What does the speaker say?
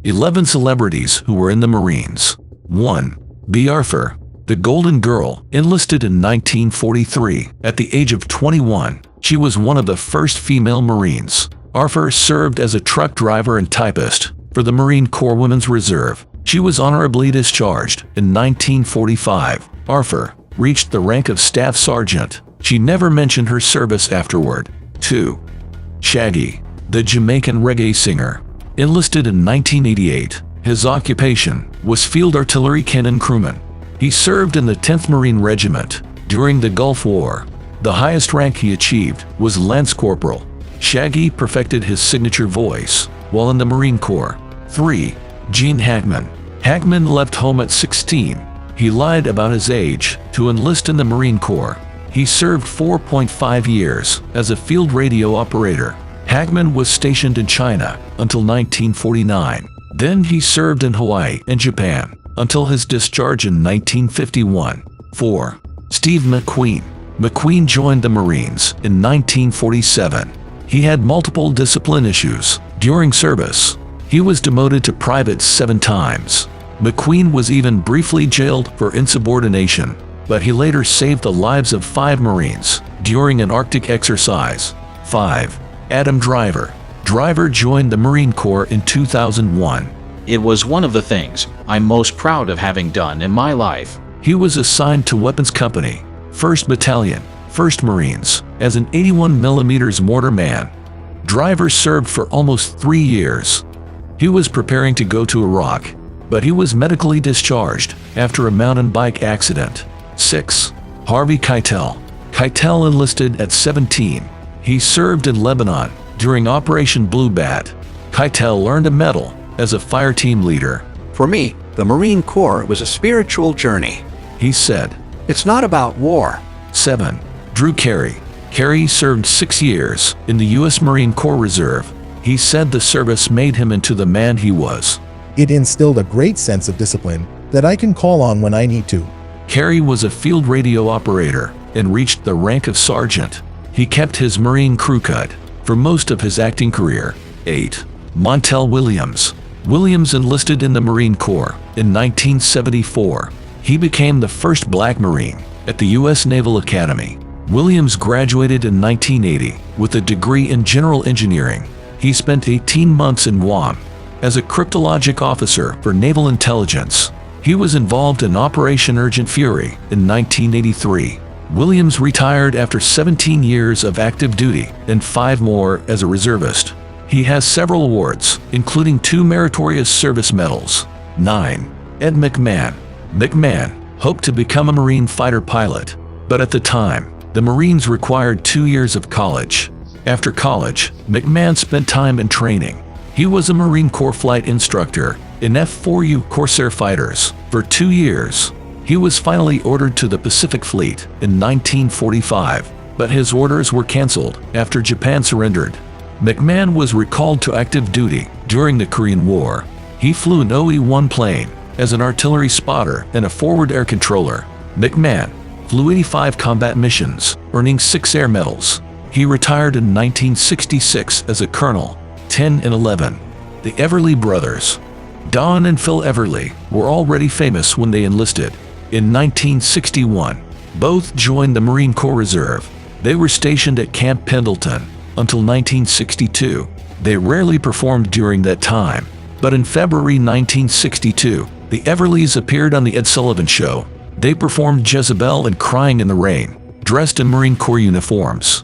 11 celebrities who were in the Marines. 1. Arrir, the Golden Girl, enlisted in 1943. At the age of 21, she was one of the first female Marines. Arrir served as a truck driver and typist for the Marine Corps Women's Reserve. She was honorably discharged in 1945. Arrir reached the rank of Staff Sergeant. She never mentioned her service afterward. 2. Shaggy, the Jamaican reggae singer, enlisted in 1988. His occupation was field artillery cannon crewman. He served in the 10th Marine Regiment during the Gulf War. The highest rank he achieved was Lance Corporal. Shaggy perfected his signature voice while in the Marine Corps. 3. Gene Hackman. Hackman left home at 16. He lied about his age to enlist in the Marine Corps. He served 4.5 years as a field radio operator. Hackman was stationed in China until 1949. Then he served in Hawaii and Japan until his discharge in 1951. 4. Steve McQueen. McQueen joined the Marines in 1947. He had multiple discipline issues during service. He was demoted to private 7 times. McQueen was even briefly jailed for insubordination, but he later saved the lives of 5 Marines during an Arctic exercise. 5. Adam Driver. Driver joined the Marine Corps in 2001. It was one of the things I'm most proud of having done in my life. He was assigned to Weapons Company, 1st Battalion, 1st Marines, as an 81mm mortar man. Driver served for almost 3 years. He was preparing to go to Iraq, but he was medically discharged after a mountain bike accident. 6. Harvey Keitel. Keitel enlisted at 17. He served in Lebanon during Operation Blue Bat. Keitel earned a medal as a fire team leader. For me, the Marine Corps was a spiritual journey. He said, "It's not about war." 7. Drew Carey. Carey served 6 years in the U.S. Marine Corps Reserve. He said the service made him into the man he was. It instilled a great sense of discipline that I can call on when I need to. Carey was a field radio operator and reached the rank of sergeant. He kept his Marine crew cut for most of his acting career. 8. Montel Williams. Williams enlisted in the Marine Corps in 1974. He became the first black Marine at the U.S. Naval Academy. Williams graduated in 1980 with a degree in general engineering. He spent 18 months in Guam as a cryptologic officer for naval intelligence. He was involved in Operation Urgent Fury in 1983. Williams retired after 17 years of active duty and 5 more as a reservist. He has several awards, including 2 Meritorious Service Medals. 9. Ed McMahon. McMahon hoped to become a Marine fighter pilot, but at the time, the Marines required 2 years of college. After college, McMahon spent time in training. He was a Marine Corps flight instructor in F-4U Corsair fighters for 2 years. He was finally ordered to the Pacific Fleet in 1945, but his orders were canceled after Japan surrendered. McMahon was recalled to active duty during the Korean War. He flew an OE-1 plane as an artillery spotter and a forward air controller. McMahon flew 85 combat missions, earning 6 air medals. He retired in 1966 as a colonel. 10 and 11. The Everly brothers. Don and Phil Everly were already famous when they enlisted. In 1961, both joined the Marine Corps Reserve. They were stationed at Camp Pendleton until 1962. They rarely performed during that time, but in February 1962, the Everlys appeared on The Ed Sullivan Show. They performed Jezebel and Crying in the Rain, dressed in Marine Corps uniforms.